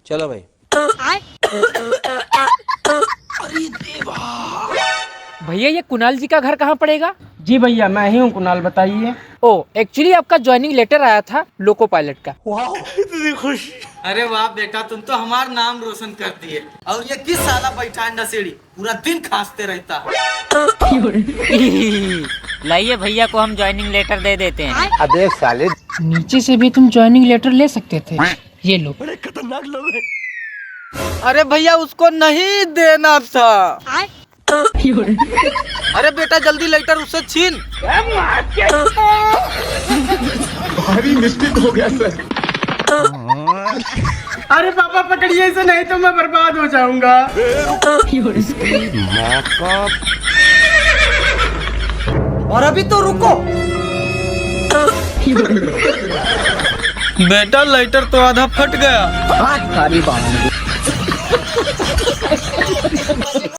चलो भाई। भैया ये कुणाल जी का घर कहाँ पड़ेगा? जी भैया मैं ही हूँ कुणाल, बताइए। ओ एक्चुअली आपका ज्वाइनिंग लेटर आया था लोको पायलट का। इतनी खुशी। अरे वाह बेटा, तुम तो हमारा नाम रोशन कर दिए। और ये किस साला बैठा है नशेड़ी, पूरा दिन खांसते रहता है। लाइए भैया को हम ज्वाइनिंग लेटर दे देते हैं। अबे साले, नीचे से भी तुम ज्वाइनिंग लेटर ले सकते थे। ये लो। बड़े खतरनाक लोग हैं। अरे भैया उसको नहीं देना था। अरे बेटा जल्दी लेटर उससे छीन। भारी मिस्टेक हो गया सर। अरे पापा पकड़िए इसे, नहीं तो मैं बर्बाद हो जाऊंगा। और अभी तो रुको। बेटा लेटर तो आधा फट गया।